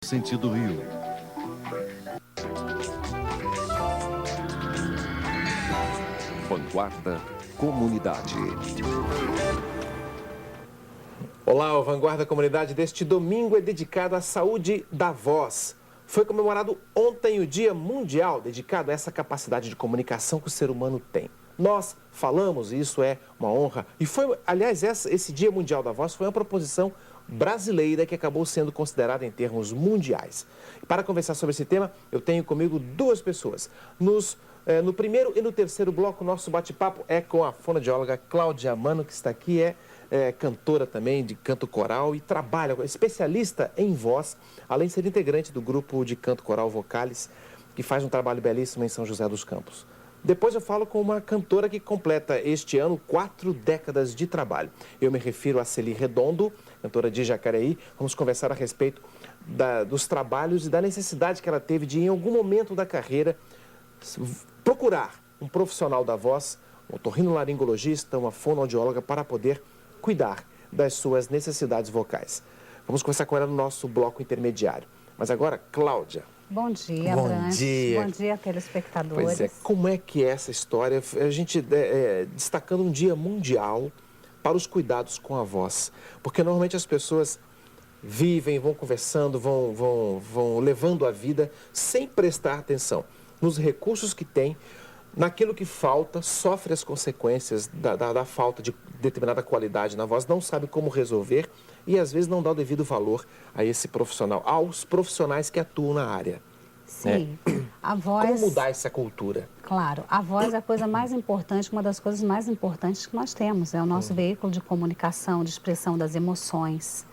Sentido Rio. Vanguarda Comunidade. Olá, o Vanguarda Comunidade deste domingo é dedicado à saúde da voz. Foi comemorado ontem o Dia Mundial dedicado a essa capacidade de comunicação que o ser humano tem. Nós falamos, e isso é uma honra. E foi, aliás, esse Dia Mundial da Voz foi uma proposição brasileira que acabou sendo considerada em termos mundiais. E para conversar sobre esse tema, eu tenho comigo duas pessoas. No primeiro e no terceiro bloco, nosso bate-papo é com a fonoaudióloga Cláudia Mano, que está aqui, é cantora também de canto coral e trabalha, especialista em voz, além de ser integrante do grupo de canto coral Vocalis, que faz um trabalho belíssimo em São José dos Campos. Depois eu falo com uma cantora que completa este ano 4 décadas de trabalho. Eu me refiro a Celi Redondo, cantora de Jacareí. Vamos conversar a respeito dos trabalhos e da necessidade que ela teve de, em algum momento da carreira, procurar um profissional da voz, um otorrinolaringologista, uma fonoaudióloga, para poder cuidar das suas necessidades vocais. Vamos conversar com ela no nosso bloco intermediário. Mas agora, Cláudia. Bom dia, Bom Branches. dia. Bom dia, telespectadores. Pois é, como é que é essa história? A gente destacando um dia mundial para os cuidados com a voz. Porque normalmente as pessoas vivem, vão conversando, vão levando a vida sem prestar atenção nos recursos que tem, naquilo que falta, sofre as consequências da falta de determinada qualidade na voz, não sabe como resolver e às vezes não dá o devido valor a esse profissional, aos profissionais que atuam na área. Sim, a voz... Como mudar essa cultura? Claro, a voz é a coisa mais importante, uma das coisas mais importantes que nós temos. É o nosso veículo de comunicação, de expressão das emoções.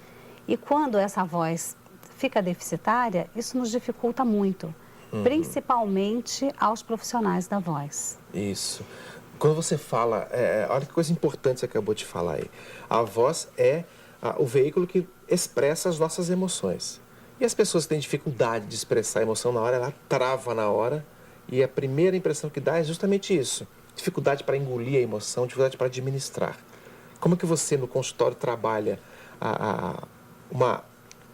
E quando essa voz fica deficitária, isso nos dificulta muito. Principalmente aos profissionais da voz. Isso. Quando você fala, olha que coisa importante você acabou de falar aí. A voz é o veículo que expressa as nossas emoções. E as pessoas que têm dificuldade de expressar a emoção na hora, ela trava na hora. E a primeira impressão que dá é justamente isso. Dificuldade para engolir a emoção, dificuldade para administrar. Como que você no consultório trabalha uma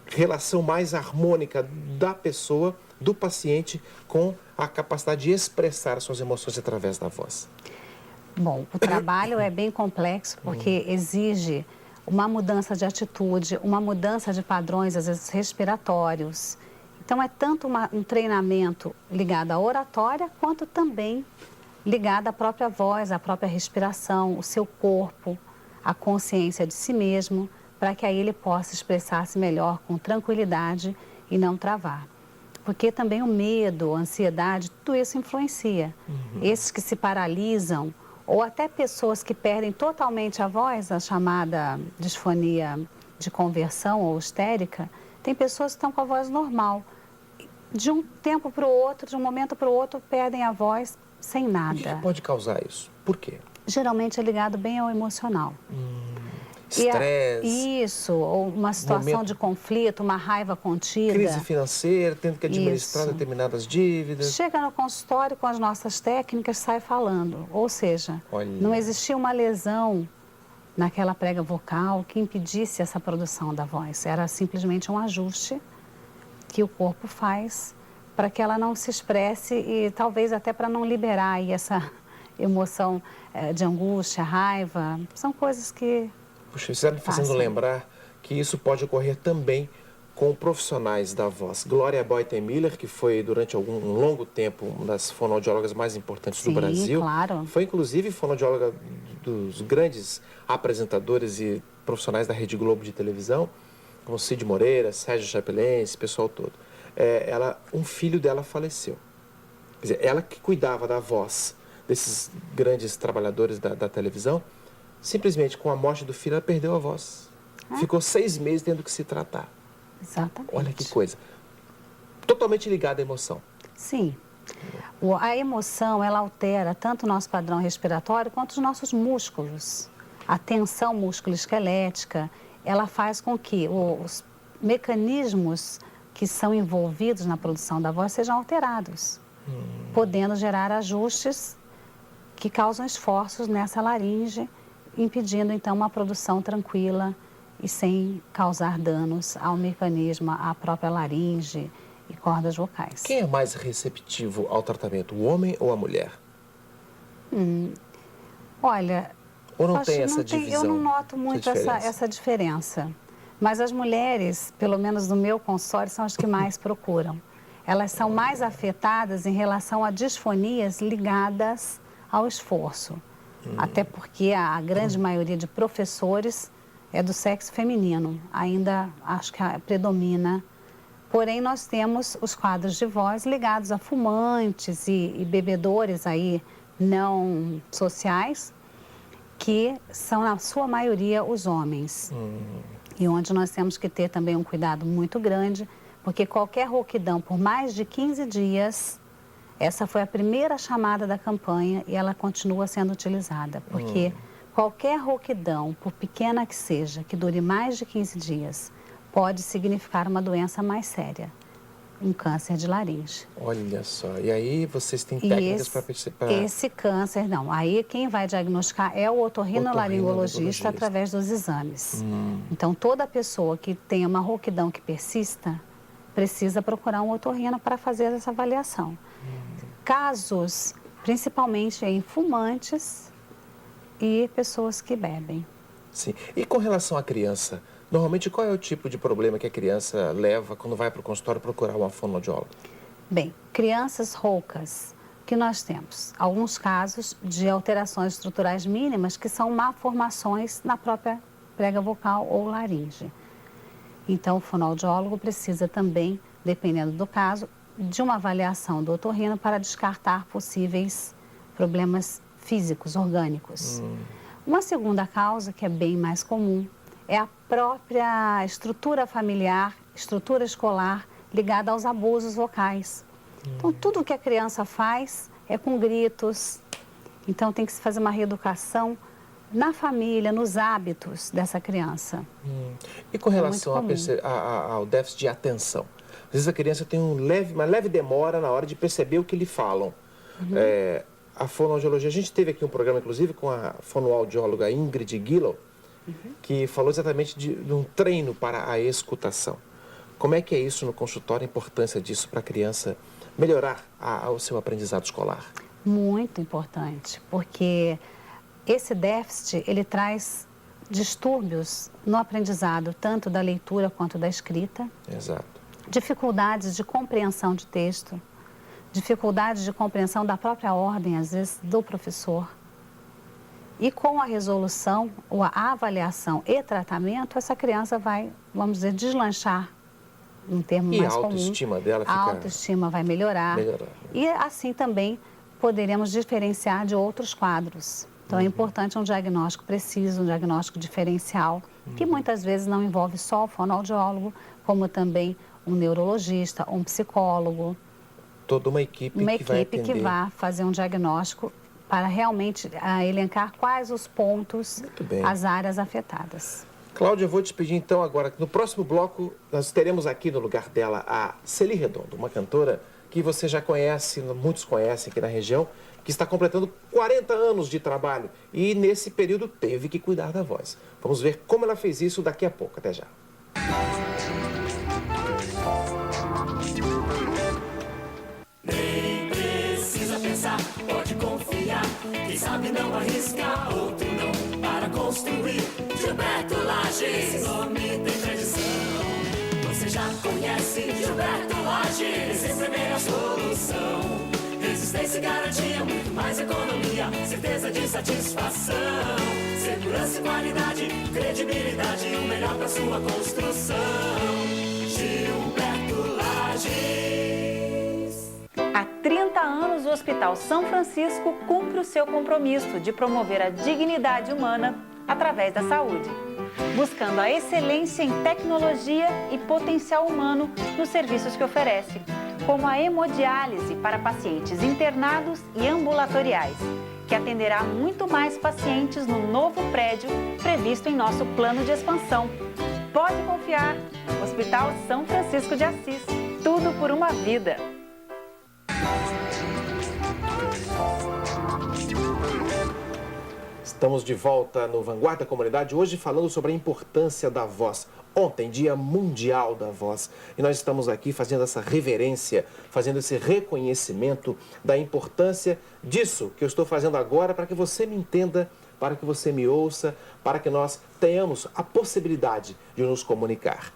relação mais harmônica da pessoa, do paciente, com a capacidade de expressar suas emoções através da voz? Bom, o trabalho é bem complexo porque exige uma mudança de atitude, uma mudança de padrões, às vezes respiratórios. Então é tanto um treinamento ligado à oratória, quanto também ligado à própria voz, à própria respiração, o seu corpo, a consciência de si mesmo, para que aí ele possa expressar-se melhor com tranquilidade e não travar. Porque também o medo, a ansiedade, tudo isso influencia. Esses que se paralisam, ou até pessoas que perdem totalmente a voz, a chamada disfonia de conversão ou histérica, tem pessoas que estão com a voz normal. De um tempo para o outro, de um momento para o outro, perdem a voz sem nada. O que pode causar isso? Por quê? Geralmente é ligado bem ao emocional. Estresse. Isso, ou uma situação de conflito, uma raiva contida. Crise financeira, tendo que administrar determinadas dívidas. Chega no consultório com as nossas técnicas, sai falando. Ou seja, não existia uma lesão naquela prega vocal que impedisse essa produção da voz. Era simplesmente um ajuste que o corpo faz para que ela não se expresse e talvez até para não liberar aí essa emoção de angústia, raiva. São coisas que... Puxa, você está me fazendo lembrar que isso pode ocorrer também com profissionais da voz. Glória Boyten-Miller, que foi durante um longo tempo uma das fonoaudiólogas mais importantes do Brasil. Claro. Foi inclusive fonoaudióloga dos grandes apresentadores e profissionais da Rede Globo de televisão, como Cid Moreira, Sérgio Chapelin, esse pessoal todo. Um filho dela faleceu. Quer dizer, ela que cuidava da voz desses grandes trabalhadores da televisão, simplesmente com a morte do filho, ela perdeu a voz. Ficou 6 meses tendo que se tratar. Exatamente. Olha que coisa. Totalmente ligada à emoção. Sim. A emoção, ela altera tanto o nosso padrão respiratório quanto os nossos músculos. A tensão músculo-esquelética, ela faz com que os mecanismos que são envolvidos na produção da voz sejam alterados, podendo gerar ajustes que causam esforços nessa laringe, impedindo então uma produção tranquila e sem causar danos ao mecanismo, à própria laringe e cordas vocais. Quem é mais receptivo ao tratamento, o homem ou a mulher? Olha, Ou não acho tem que essa divisão? eu não noto muito essa diferença. Mas as mulheres, pelo menos no meu consultório, são as que mais procuram. Elas são mais afetadas em relação a disfonias ligadas ao esforço. Até porque a grande maioria de professores é do sexo feminino. Ainda acho que predomina. Porém, nós temos os quadros de voz ligados a fumantes e bebedores aí não sociais, que são, na sua maioria, os homens. E onde nós temos que ter também um cuidado muito grande, porque qualquer rouquidão por mais de 15 dias, essa foi a primeira chamada da campanha e ela continua sendo utilizada. Porque qualquer rouquidão, por pequena que seja, que dure mais de 15 dias, pode significar uma doença mais séria, um câncer de laringe. Olha só, e aí vocês têm técnicas para perceber? Esse câncer, não. Aí quem vai diagnosticar é o otorrinolaringologista através dos exames. Então, toda pessoa que tem uma rouquidão que persista, precisa procurar um otorrino para fazer essa avaliação. Casos, principalmente em fumantes e pessoas que bebem. Sim. E com relação à criança, normalmente qual é o tipo de problema que a criança leva quando vai para o consultório procurar uma fonoaudióloga? Bem, crianças roucas, que nós temos alguns casos de alterações estruturais mínimas que são malformações na própria prega vocal ou laringe. Então, o fonoaudiólogo precisa também, dependendo do caso, de uma avaliação do otorrino para descartar possíveis problemas físicos, orgânicos. Uma segunda causa, que é bem mais comum, é a própria estrutura familiar, estrutura escolar ligada aos abusos vocais. Então, tudo que a criança faz é com gritos. Então, tem que se fazer uma reeducação na família, nos hábitos dessa criança. E com relação ao déficit de atenção? Às vezes a criança tem uma leve demora na hora de perceber o que lhe falam. A fonoaudiologia, a gente teve aqui um programa, inclusive, com a fonoaudióloga Ingrid Gillow, que falou exatamente de um treino para a escutação. Como é que é isso no consultório, a importância disso para a criança melhorar o seu aprendizado escolar? Muito importante, porque esse déficit, ele traz distúrbios no aprendizado, tanto da leitura quanto da escrita. Exato. Dificuldades de compreensão de texto, dificuldades de compreensão da própria ordem, às vezes, do professor. E com a resolução, ou a avaliação e tratamento, essa criança vai, vamos dizer, deslanchar, um termo mais comum. E a autoestima dela fica... A autoestima vai melhorar. E assim também poderemos diferenciar de outros quadros. Então, é importante um diagnóstico preciso, um diagnóstico diferencial, que muitas vezes não envolve só o fonoaudiólogo, como também um neurologista, um psicólogo. Toda uma equipe que vai fazer um diagnóstico para realmente elencar quais os pontos, as áreas afetadas. Cláudia, eu vou te pedir então agora, no próximo bloco, nós teremos aqui no lugar dela a Celi Redondo, uma cantora que você já conhece, muitos conhecem aqui na região, que está completando 40 anos de trabalho e nesse período teve que cuidar da voz. Vamos ver como ela fez isso daqui a pouco. Até já. Nem precisa pensar, pode confiar. Quem sabe não arrisca, outro não. Para construir, Gilberto Lages. Esse nome tem tradição. Você já conhece Gilberto Lages. Sempre a melhor solução. Resistência e garantia, muito mais economia, certeza de satisfação. Segurança e qualidade, credibilidade, o melhor para sua construção. Gilberto Lages. Há 30 anos, o Hospital São Francisco cumpre o seu compromisso de promover a dignidade humana através da saúde, buscando a excelência em tecnologia e potencial humano nos serviços que oferece, como a hemodiálise para pacientes internados e ambulatoriais, que atenderá muito mais pacientes no novo prédio previsto em nosso plano de expansão. Pode confiar, Hospital São Francisco de Assis, tudo por uma vida. Estamos de volta no Vanguarda Comunidade, hoje falando sobre a importância da voz. Ontem, Dia Mundial da Voz, e nós estamos aqui fazendo essa reverência, fazendo esse reconhecimento da importância disso que eu estou fazendo agora para que você me entenda, para que você me ouça, para que nós tenhamos a possibilidade de nos comunicar.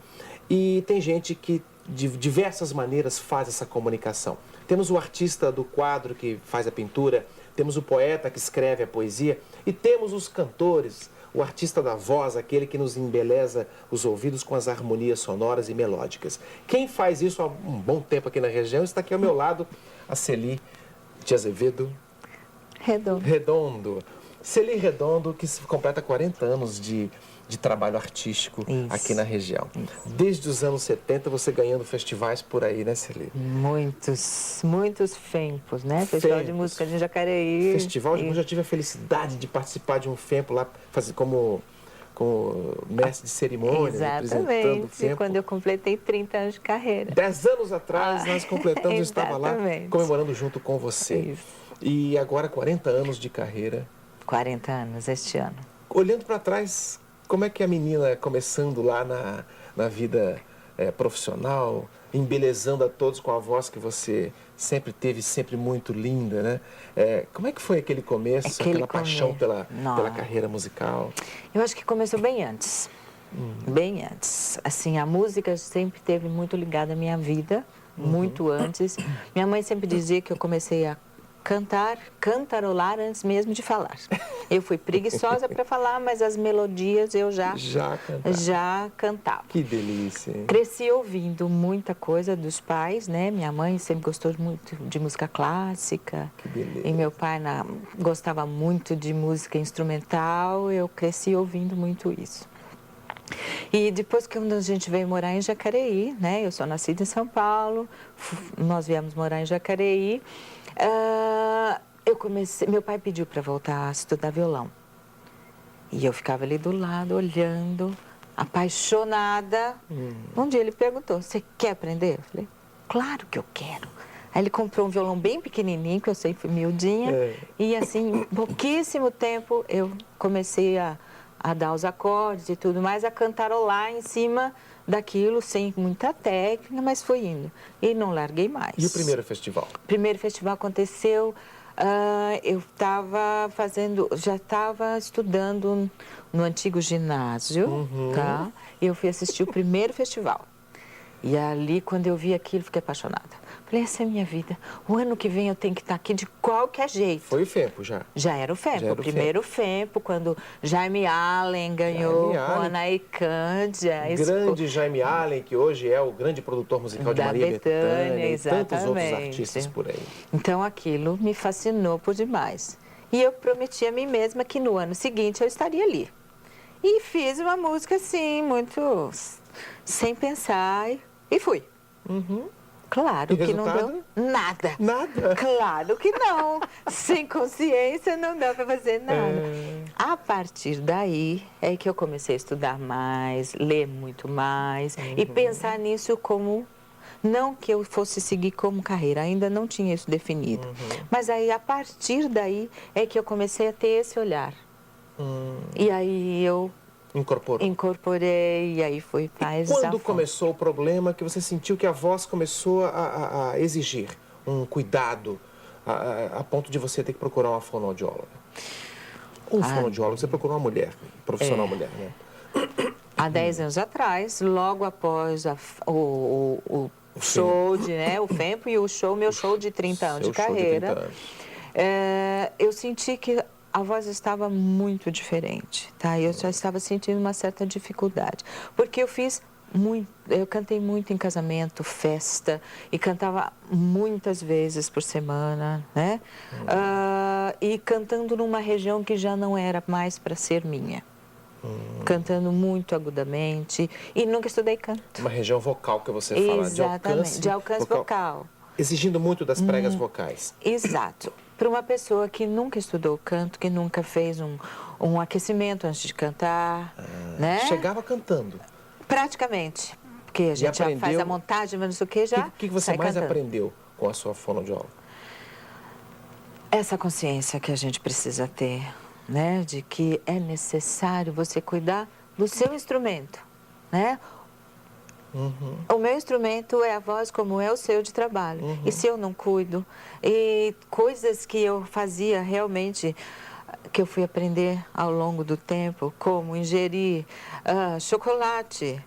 E tem gente que de diversas maneiras faz essa comunicação. Temos o artista do quadro que faz a pintura, temos o poeta que escreve a poesia e temos os cantores, o artista da voz, aquele que nos embeleza os ouvidos com as harmonias sonoras e melódicas. Quem faz isso há um bom tempo aqui na região está aqui ao meu lado, a Celi de Azevedo Redondo. Celi Redondo, que completa 40 anos de trabalho artístico aqui na região. Desde os anos 70, você ganhando festivais por aí, né, Celi? Muitos FEMPOS, né? Festival de Música de Jacareí. Festival de Música, já tive a felicidade de participar de um FEMPO lá, fazer como mestre de cerimônia, representando o Exatamente, FEMPO. quando eu completei 30 anos de carreira. 10 anos atrás, nós completamos, eu estava lá Exatamente. comemorando junto com você. Isso. E agora 40 anos de carreira. 40 anos este ano. Olhando para trás, como é que a menina começando lá na vida profissional, embelezando a todos com a voz que você sempre teve, sempre muito linda, né? Como é que foi aquele começo, aquela paixão pela carreira musical? Eu acho que começou bem antes. Bem antes. Assim, a música sempre esteve muito ligada à minha vida, muito antes. Minha mãe sempre dizia que eu comecei a cantarolar antes mesmo de falar. Eu fui preguiçosa para falar, mas as melodias eu já cantava. Que delícia. Hein? Cresci ouvindo muita coisa dos pais, né? Minha mãe sempre gostou muito de música clássica. Que beleza. E meu pai gostava muito de música instrumental. Eu cresci ouvindo muito isso. E depois que a gente veio morar em Jacareí, né? Eu sou nascida em São Paulo, nós viemos morar em Jacareí. Meu pai pediu para voltar a estudar violão. E eu ficava ali do lado, olhando, apaixonada. Um dia ele perguntou, você quer aprender? Eu falei, claro que eu quero. Aí ele comprou um violão bem pequenininho, que eu sempre fui miudinha. E assim, em pouquíssimo tempo, eu comecei a dar os acordes e tudo mais, a cantarolar em cima daquilo, sem muita técnica, mas foi indo. E não larguei mais. E o primeiro festival? O primeiro festival aconteceu, eu já estava estudando no antigo ginásio, tá? E eu fui assistir o primeiro festival. E ali, quando eu vi aquilo, fiquei apaixonada. Falei, essa é a minha vida. O ano que vem eu tenho que estar aqui de qualquer jeito. Foi o FEMPO já? Já era o FEMPO, o primeiro FEMPO, quando Jaime Allen ganhou com a Anaí Cândia. Grande Jaime Allen, que hoje é o grande produtor musical de Maria Bethânia e tantos outros artistas por aí. Então aquilo me fascinou por demais. E eu prometi a mim mesma que no ano seguinte eu estaria ali. E fiz uma música assim, muito sem pensar, e fui. Claro que não deu nada. Nada? Claro que não. Sem consciência não dá para fazer nada. A partir daí é que eu comecei a estudar mais, ler muito mais e pensar nisso como... Não que eu fosse seguir como carreira, ainda não tinha isso definido. Mas aí, a partir daí, é que eu comecei a ter esse olhar. E aí eu... Incorporei, e aí foi mais a fundo. Quando começou o problema que você sentiu que a voz começou a exigir um cuidado a ponto de você ter que procurar uma fonoaudióloga? Fonoaudiólogo, você procurou uma mulher, profissional mulher, né? Há 10 anos atrás, logo após o show, o FEMPO e meu show de 30 anos de carreira, eu senti que a voz estava muito diferente, tá? Eu já estava sentindo uma certa dificuldade, porque eu cantei muito em casamento, festa, e cantava muitas vezes por semana, né? E cantando numa região que já não era mais para ser minha. Cantando muito agudamente, e nunca estudei canto. Uma região vocal que você fala, exatamente, de alcance vocal. Exigindo muito das pregas vocais. Exato. Para uma pessoa que nunca estudou canto, que nunca fez um aquecimento antes de cantar, né? Chegava cantando. Praticamente. Porque a gente já faz a montagem, mas não sei o que, já O que você mais aprendeu com a sua fonoaudióloga? Essa consciência que a gente precisa ter né, de que é necessário você cuidar do seu instrumento, né? O meu instrumento é a voz como é o seu de trabalho. E se eu não cuido, e coisas que eu fazia realmente, que eu fui aprender ao longo do tempo, como ingerir chocolate,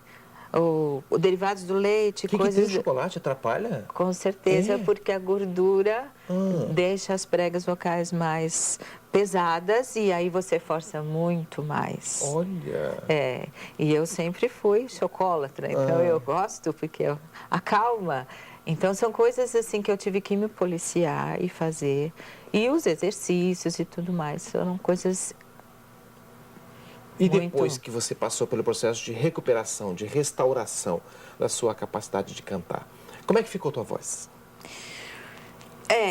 ou derivados do leite, Que coisas... tem o chocolate atrapalha? Com certeza, É? porque a gordura deixa as pregas vocais mais pesadas e aí você força muito mais. Olha! E eu sempre fui chocolatra, então eu gosto porque acalma. Então são coisas assim que eu tive que me policiar e fazer. E os exercícios e tudo mais, foram coisas... E depois que você passou pelo processo de recuperação, de restauração da sua capacidade de cantar, como é que ficou a tua voz?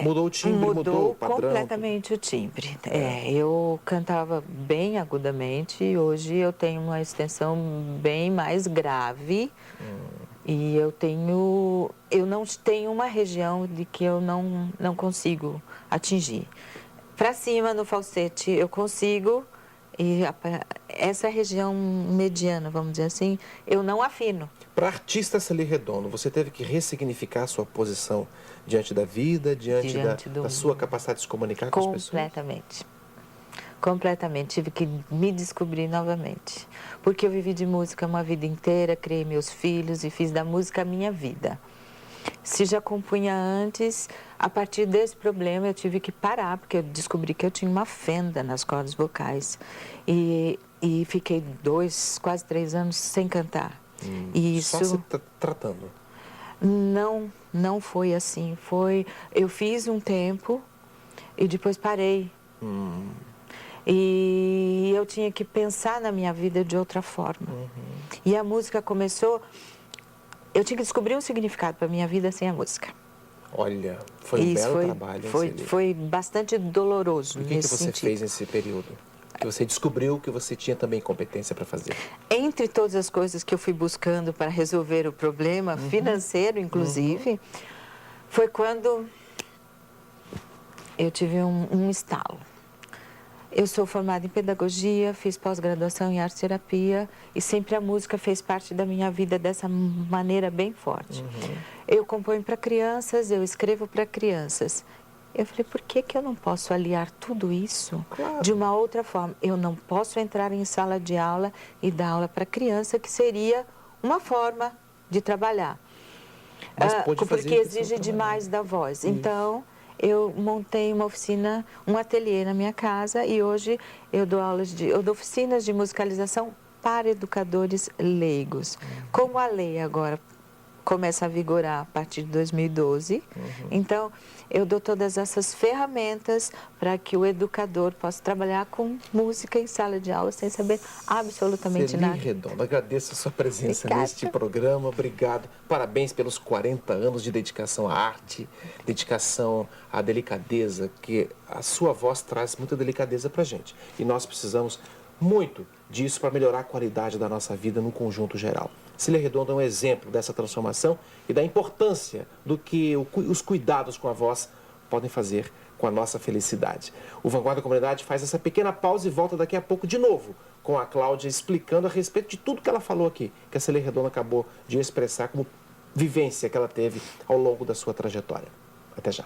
Mudou o timbre, mudou o padrão? Completamente o timbre. Eu cantava bem agudamente e hoje eu tenho uma extensão bem mais grave. E eu não tenho uma região de que eu não consigo atingir. Para cima, no falsete, eu consigo, e essa região mediana, vamos dizer assim, eu não afino. Para a artista Celi Redondo, você teve que ressignificar a sua posição diante da vida, diante da sua capacidade de se comunicar com as pessoas? Completamente. Completamente. Tive que me descobrir novamente. Porque eu vivi de música uma vida inteira, criei meus filhos e fiz da música a minha vida. Se já compunha antes, a partir desse problema eu tive que parar, porque eu descobri que eu tinha uma fenda nas cordas vocais. E fiquei 2, quase 3 anos sem cantar. E isso... Só se tratando? Não foi assim. Eu fiz um tempo e depois parei. E eu tinha que pensar na minha vida de outra forma. E a música começou... Eu tinha que descobrir um significado para a minha vida sem a música. Olha, foi um belo trabalho. Foi bastante doloroso. E o que você fez nesse período? Que você descobriu que você tinha também competência para fazer? Entre todas as coisas que eu fui buscando para resolver o problema, financeiro inclusive, foi quando eu tive um estalo. Eu sou formada em pedagogia, fiz pós-graduação em arte-terapia e sempre a música fez parte da minha vida dessa maneira bem forte. Eu componho para crianças, eu escrevo para crianças. Eu falei, por que eu não posso aliar tudo isso de uma outra forma? Eu não posso entrar em sala de aula e dar aula para criança, que seria uma forma de trabalhar. Porque exige demais da voz. Então, eu montei uma oficina, um ateliê na minha casa e hoje eu dou oficinas de musicalização para educadores leigos. Como a lei agora começa a vigorar a partir de 2012, então eu dou todas essas ferramentas para que o educador possa trabalhar com música em sala de aula sem saber absolutamente nada. Celi Redondo, agradeço a sua presença neste programa, obrigado. Parabéns pelos 40 anos de dedicação à arte, dedicação à delicadeza, que a sua voz traz muita delicadeza para a gente. E nós precisamos muito disso para melhorar a qualidade da nossa vida no conjunto geral. Celi Redondo é um exemplo dessa transformação e da importância do que os cuidados com a voz podem fazer com a nossa felicidade. O Vanguarda Comunidade faz essa pequena pausa e volta daqui a pouco de novo com a Cláudia explicando a respeito de tudo que ela falou aqui, que a Celi Redondo acabou de expressar como vivência que ela teve ao longo da sua trajetória. Até já.